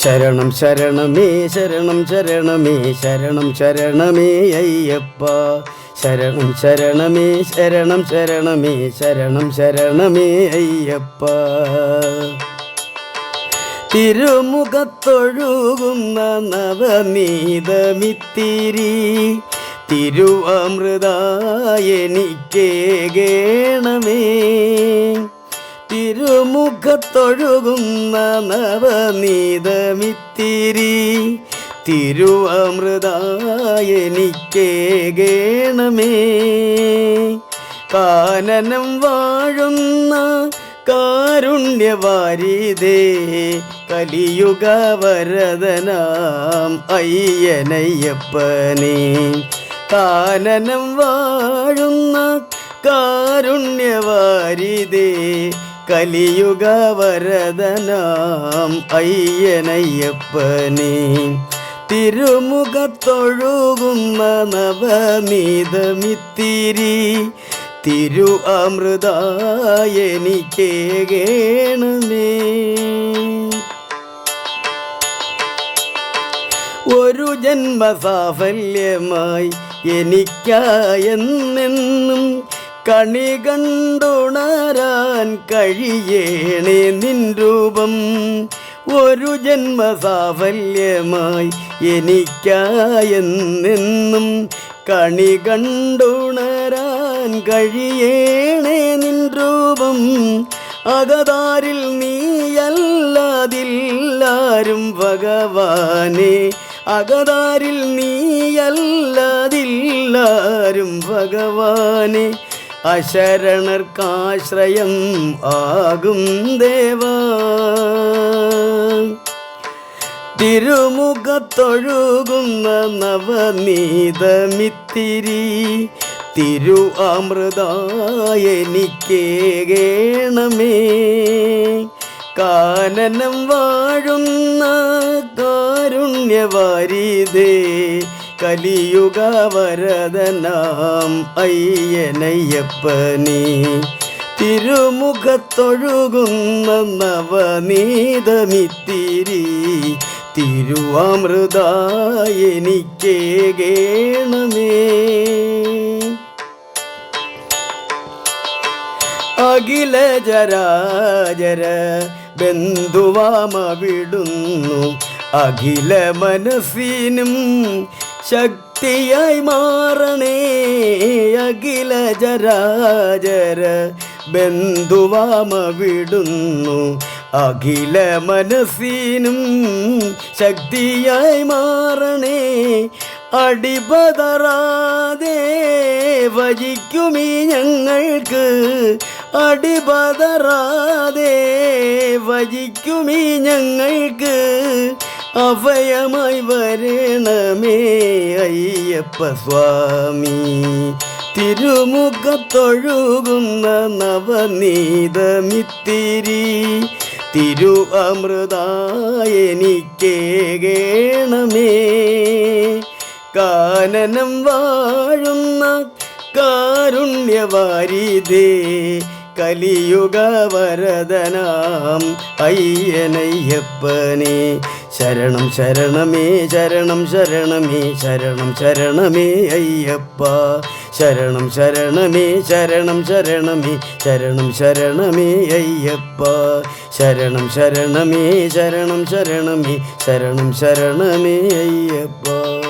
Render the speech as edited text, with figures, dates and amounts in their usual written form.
ശരണം ശരണമേ ശരണം ശരണമേ ശരണം ശരണമേ അയ്യപ്പ. ശരണം ശരണമേ ശരണം ശരണമേ ശരണം ശരണമേ അയ്യപ്പ. തിരുമുഖത്തൊഴുകുന്ന നവനീതമിത്തിരി തിരുവമൃതായെനിക്കേകേണമേ. തിരുമുഖത്തൊഴുകുന്ന നവനീതമിത്തിരി തിരുവമൃതായെനിക്കേകേണമേ. കാനനം വാഴുന്ന കാരുണ്യവാരിതേ കലിയുഗ വരദനാം അയ്യനയ്യപ്പനേ. കാനനം വാഴുന്ന കാരുണ്യവാരിതേ കലിയുഗ വരദനാം അയ്യനയ്യപ്പനേ. തിരുമുഖത്തൊഴുകുന്ന നവനീതമിത്തിരി തിരു അമൃതായെനിക്കേകേണമേ. ഒരു ജന്മസാഫല്യമായി എനിക്കായെന്നെന്നും കണി കണ്ടുണരാൻ കഴിയേണേ നിൻ രൂപം. ഒരു ജന്മസാഫല്യമായി എനിക്കായെന്നെന്നും കണി കണ്ടുണരാൻ കഴിയേണേ നിൻ രൂപം. അകതാരിൽ നീയല്ലാതില്ലാരും ഭഗവാനെ. അകതാരിൽ നീയല്ലാതില്ലാരും ഭഗവാനെ. അശരണർക്കാശ്രയം ആകും ദേവാ. തിരുമുഖത്തൊഴുകുന്ന നവനീതമിത്തിരി തിരു അമൃതായെനിക്കേകേണമേ. കാനനം വാഴുന്ന കാരുണ്യവാരിതേ കലിയുഗ വരദനാം അയ്യനയ്യപ്പനേ. തിരുമുഖത്തൊഴുകുന്ന നവനീതമിത്തിരി തിരുവമൃതായെനിക്കേകേണമേ. അഖില ജരാജര ബന്ധുവാമവിടുന്നു അഖില മനസ്സിനും ശക്തിയായി മാറണേ. അഖില ജരാജര ബന്ധുവാമവിടുന്നു അഖില മനസ്സിനും ശക്തിയായി മാറണേ. അടിപതറാതെ ഭജിക്കുമീ ഞങ്ങൾക്ക്. അടിപതറാതെ ഭജിക്കുമീ ഞങ്ങൾക്ക്. അഭയമായി വരണമേ അയ്യപ്പ സ്വാമി. തിരുമുഖത്തൊഴുകുന്ന നവനീതമിത്തിരി തിരു അമൃതായെനിക്കേകേണമേ. കാനനം വാഴുന്ന കാരുണ്യവാരിതേ കലിയുഗ വരദനാം അയ്യനയ്യപ്പനേ. ശരണം ശരണമേ ശരണം ശരണമേ ശരണം ശരണമേ അയ്യപ്പ. ശരണം ശരണമേ ശരണം ശരണമേ ശരണം ശരണമേ അയ്യപ്പ. ശരണം ശരണമേ ശരണം ശരണമേ ശരണം ശരണമേ അയ്യപ്പ.